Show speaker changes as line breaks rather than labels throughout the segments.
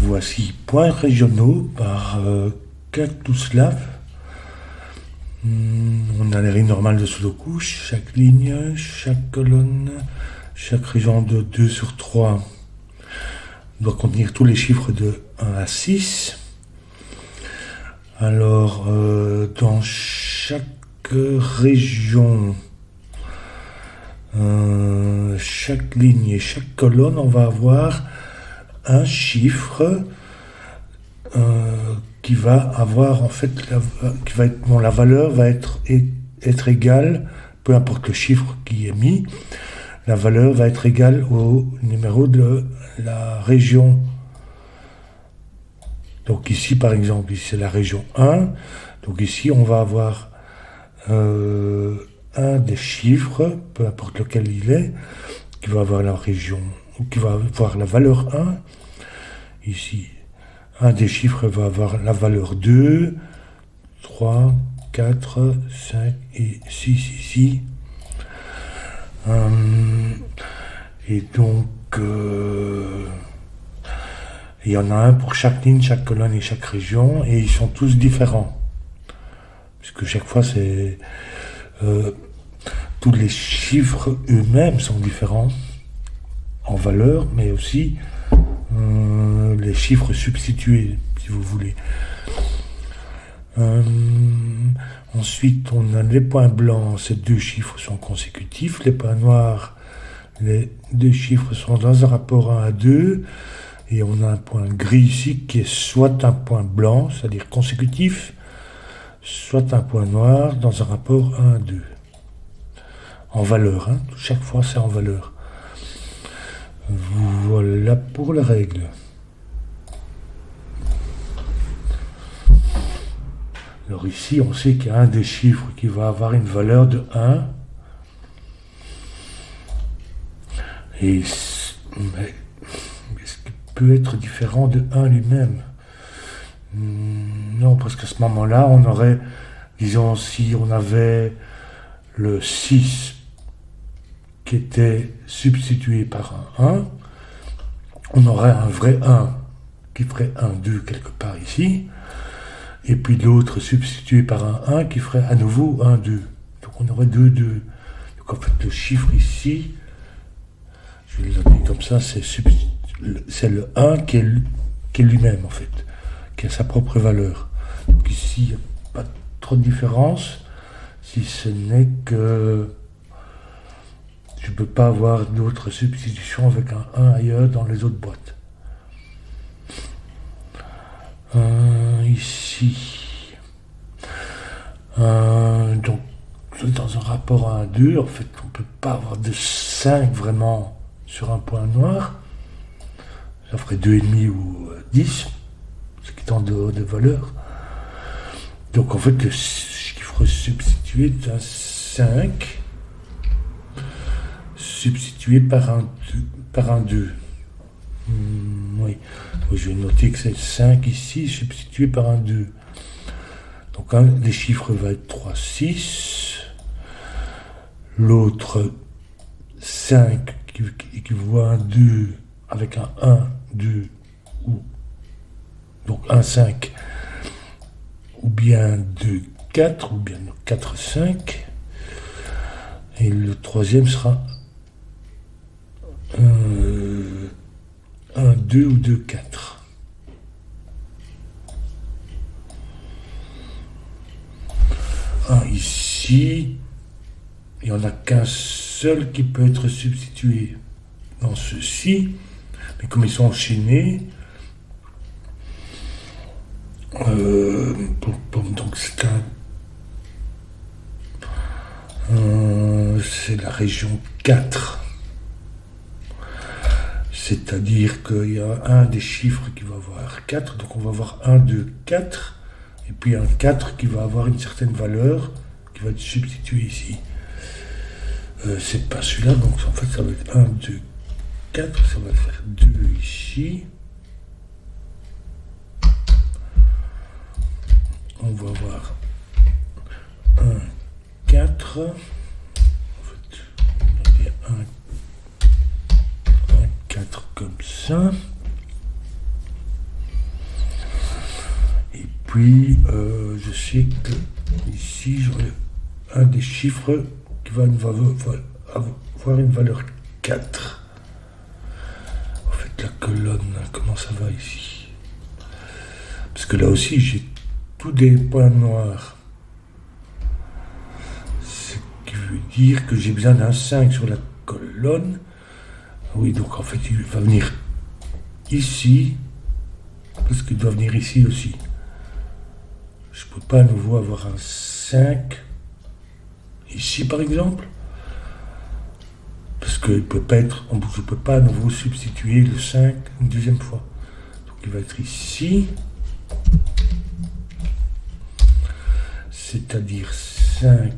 Voici points régionaux par Cactuslav. On a les règles normales de Sudoku. Chaque ligne, chaque colonne, chaque région de 2 sur 3 doit contenir tous les chiffres de 1 à 6. Alors, dans chaque région, chaque ligne et chaque colonne, on va avoir un chiffre qui va avoir en fait dont la valeur va être égale, peu importe le chiffre qui est mis, la valeur va être égale au numéro de la région. Donc ici par exemple, ici c'est la région 1, donc ici on va avoir un des chiffres, peu importe lequel il est, qui va avoir la région, qui va avoir la valeur 1. Ici, un des chiffres va avoir la valeur 2, 3, 4, 5 et 6 ici. Et donc, il y en a un pour chaque ligne, chaque colonne et chaque région, et ils sont tous différents. Puisque chaque fois, c'est tous les chiffres eux-mêmes sont différents en valeur, mais aussi les chiffres substitués, si vous voulez. Ensuite, on a les points blancs, ces deux chiffres sont consécutifs. Les points noirs, les deux chiffres sont dans un rapport 1 à 2. Et on a un point gris ici qui est soit un point blanc, c'est-à-dire consécutif, soit un point noir dans un rapport 1 à 2. En valeur, hein. Chaque fois c'est en valeur. Voilà pour les règles. Alors ici, on sait qu'il y a un des chiffres qui va avoir une valeur de 1. Et est-ce qu'il peut être différent de 1 lui-même? Non, parce qu'à ce moment-là, on aurait, disons, si on avait le 6 qui était substitué par un 1, on aurait un vrai 1 qui ferait un 2 quelque part ici, et puis l'autre substitué par un 1 qui ferait à nouveau un 2. Donc on aurait 2, 2. Donc en fait le chiffre ici, je vais le donner comme ça, c'est le 1 qui est lui-même en fait, qui a sa propre valeur. Donc ici, il n'y a pas trop de différence, si ce n'est que je ne peux pas avoir d'autres substitutions avec un 1 ailleurs dans les autres boîtes. Ici. Donc, dans un rapport 1 à 2, en fait, on ne peut pas avoir de 5 vraiment sur un point noir. Ça ferait 2,5 ou 10, ce qui est en dehors des valeurs. Donc, en fait, le chiffre substitué est un 5. Substitué par un 2. Oui. Donc, je vais noter que c'est 5 ici, substitué par un 2. Donc un des chiffres va être 3, 6. L'autre 5 qui équivaut à un 2 avec un 1, 2, ou donc 1, 5, ou bien 2, 4, ou bien 4, 5. Et le troisième sera 1, 2 ou 2, 4. Ici, il n'y en a qu'un seul qui peut être substitué dans ceci, mais comme ils sont enchaînés, donc c'est la région 4. C'est-à-dire qu'il y a un des chiffres qui va avoir 4, donc on va avoir 1, 2, 4, et puis un 4 qui va avoir une certaine valeur, qui va être substitué ici. C'est pas celui-là, donc en fait ça va être 1, 2, 4, ça va faire 2 ici. On va avoir 1, 4. En fait, on a un 4 comme ça. puis je sais que ici j'aurai un des chiffres qui va avoir une valeur 4. En fait, la colonne, comment ça va ici? Parce que là aussi, j'ai tous des points noirs. Ce qui veut dire que j'ai besoin d'un 5 sur la colonne. Oui, donc en fait, il va venir ici, parce qu'il doit venir ici aussi. Je ne peux pas à nouveau avoir un 5 ici, par exemple. Parce que je ne peux pas à nouveau substituer le 5 une deuxième fois. Donc il va être ici. C'est-à-dire 5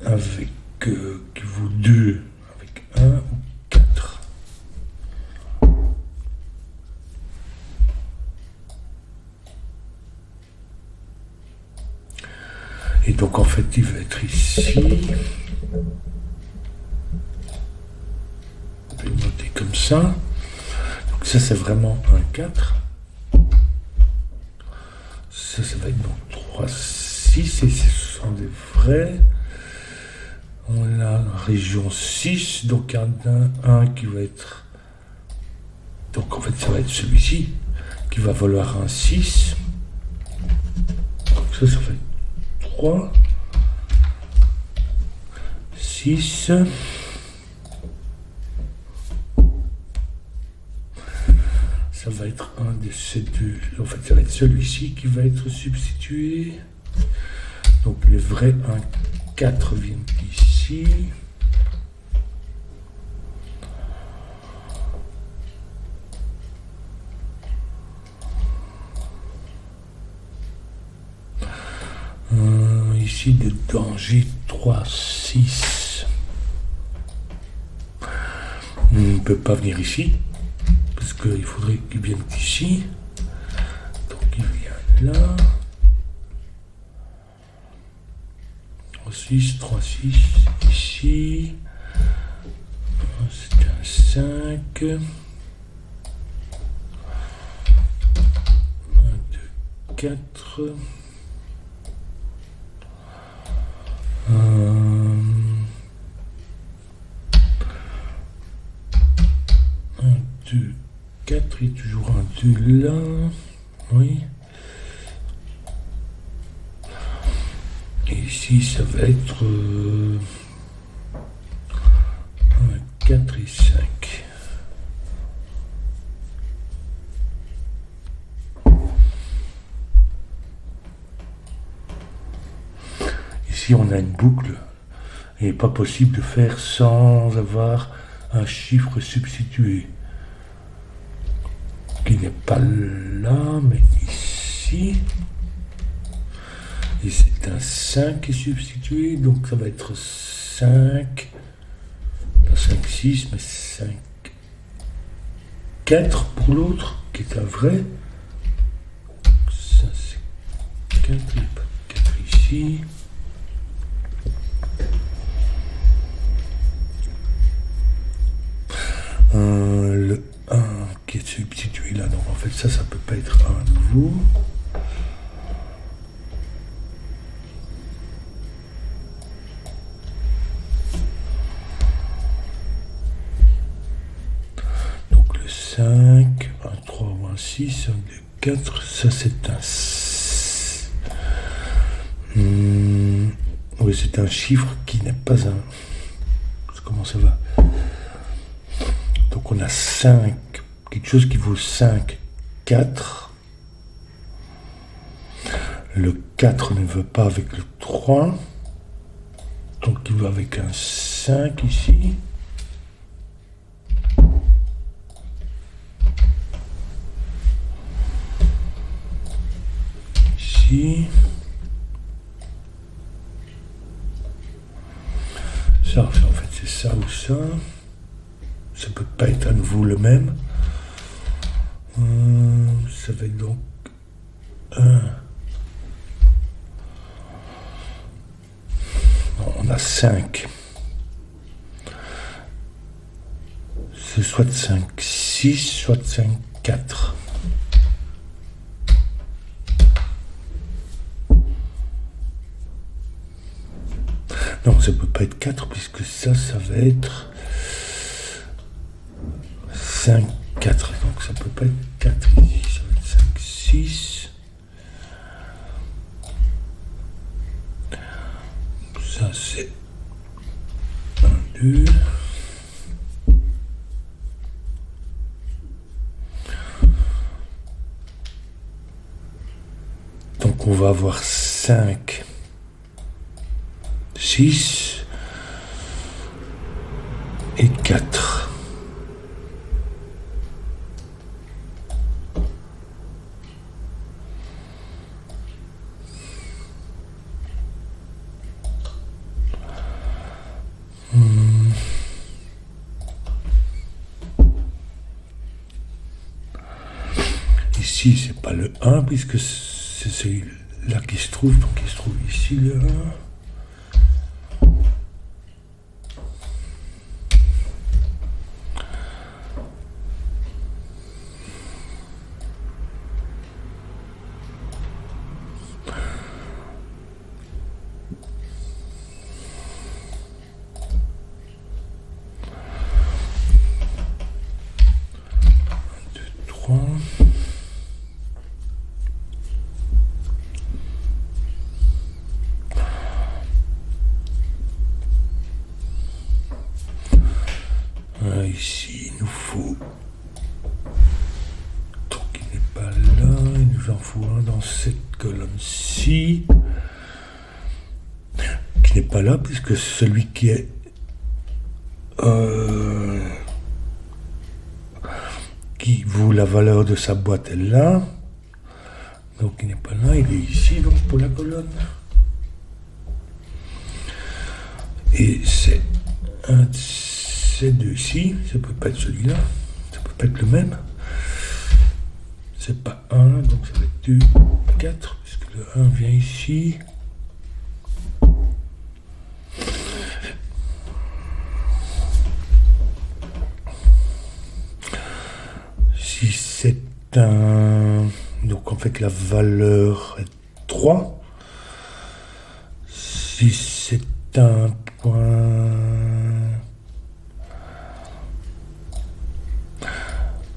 avec qui vaut 2 avec 1 ou 4. Et donc en fait il va être ici. On peut le noter comme ça. Donc ça c'est vraiment un 4. Ça va être donc 3, 6 et ce sont des vrais. On a la région 6, donc un qui va être... Donc en fait ça va être celui-ci qui va valoir un 6. Donc ça fait 3, 6. Ça va être un de ces deux. En fait, ça va être celui-ci qui va être substitué. Donc les vrais 1, 4 viennent ici. Ici, dedans, j'ai 3, 6. On ne peut pas venir ici. Parce qu'il faudrait qu'il vienne ici. Donc il vient là. 3, 6, 3, 6, ici. C'est un 5. 1, 2, 4. 2, 4, il y a toujours un 2 là, oui. Et ici, ça va être 4 et 5. Ici, on a une boucle. Il n'est pas possible de faire sans avoir un chiffre substitué. Qui n'est pas là, mais ici. Et c'est un 5 qui est substitué, donc ça va être 5, pas 5, 6, mais 5, 4 pour l'autre, qui est un vrai. Ça c'est 4, il n'y a pas de 4 ici. Le 1 qui est substitué là, donc en fait ça peut pas être un nouveau. Donc le 5, un 3 ou un 6, un 2, 4, ça c'est un... Oui, c'est un chiffre qui n'est pas un... Comment ça va? Donc on a 5, quelque chose qui vaut 5, 4. Le 4 ne veut pas avec le 3. Donc il va avec un 5 ici. Ici. Ça, en fait, c'est ça ou ça. Ça peut pas être à nouveau le même. Ça va être donc 1. On a 5. C'est soit 5, 6, soit 5, 4. Non, ça peut pas être 4 puisque ça va être 5, 4. Donc ça peut pas être 4 ici. Ça va être 5, 6. Ça c'est 1, 2. Donc on va avoir 5, 6 et 4. Ici c'est pas le 1 puisque c'est celui-là qui se trouve, donc il se trouve ici le 1. Ici, il nous faut. Donc, il n'est pas là. Il nous en faut un dans cette colonne-ci. Qui n'est pas là, puisque celui qui est. Qui vaut la valeur de sa boîte est là. Donc, il n'est pas là. Il est ici, donc, pour la colonne. Et c'est un. Ces deux-ci, ça peut pas être celui-là, ça peut pas être le même. C'est pas 1, donc ça va être 2, 4, puisque le 1 vient ici. Si c'est un... Donc en fait la valeur est 3. Si c'est un point...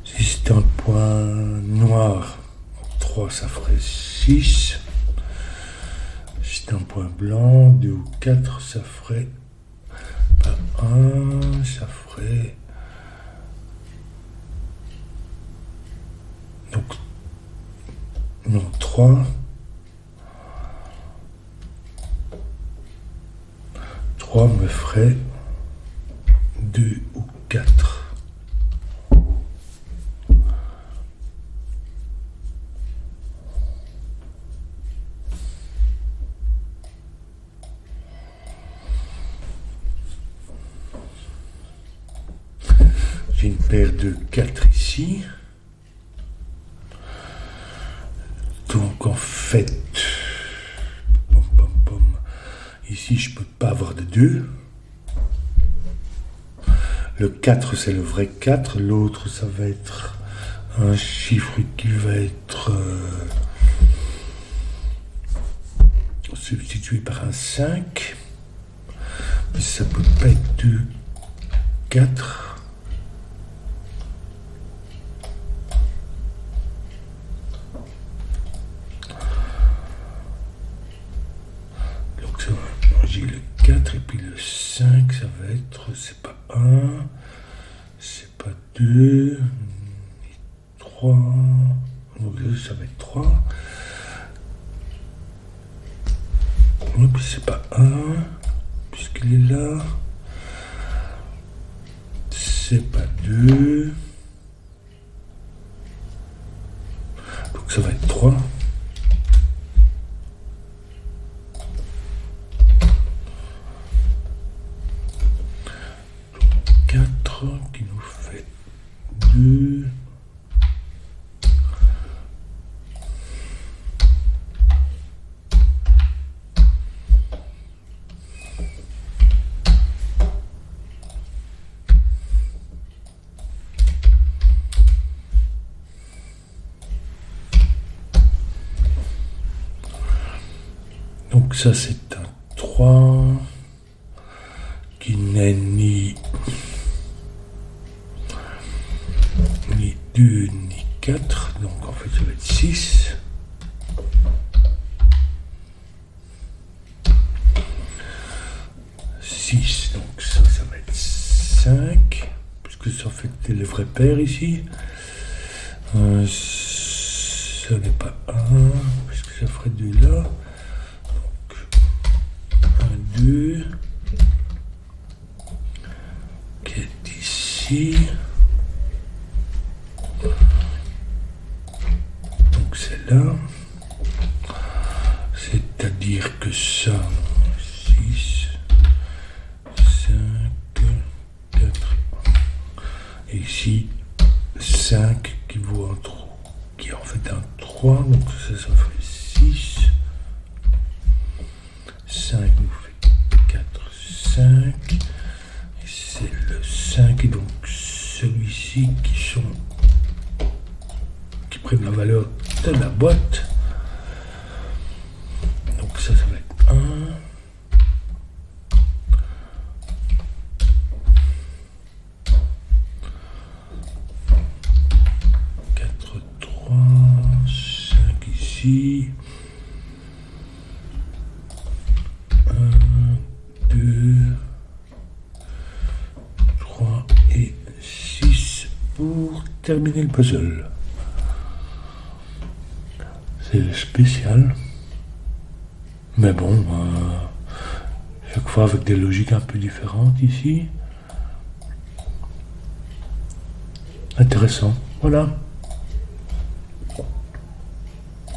Si c'est un point noir, 3 ça ferait 6. Si c'est un point blanc, 2 ou 4, ça ferait pas 1, ça ferait... Donc, non, 3. 3 me ferait 2 ou 4. J'ai une paire de 4 ici. Donc en fait, ici je peux pas avoir de 2. Le 4 c'est le vrai 4, l'autre ça va être un chiffre qui va être substitué par un 5. Mais ça peut pas être 2, 4. J'ai le 4 et puis le 5, ça va être, c'est pas 1, c'est pas 2, 3, donc ça va être 3. Et puis c'est pas 1, puisqu'il est là. C'est pas 2. Donc ça va être 3. Qui nous fait 2. Donc ça c'est un 3. n'est ni 2 ni 4, donc en fait ça va être 6. Donc ça va être 5, puisque ça fait le vrai pair ici. Ça n'est pas 1, puisque ça ferait 2 là. Donc 1, 2, qui est ici. Donc c'est là. C'est-à-dire que ça, 6, 5, 4, et ici 5 qui vaut un 3, qui est en fait un 3, donc ça fait 6, 5 nous fait 4, 5, et c'est le 5, et donc celui-ci qui prennent la valeur de la boîte, donc ça va être 1, 1, 2, 3 et 6 pour terminer le puzzle. C'est spécial, mais bon, chaque fois avec des logiques un peu différentes ici. Intéressant, voilà.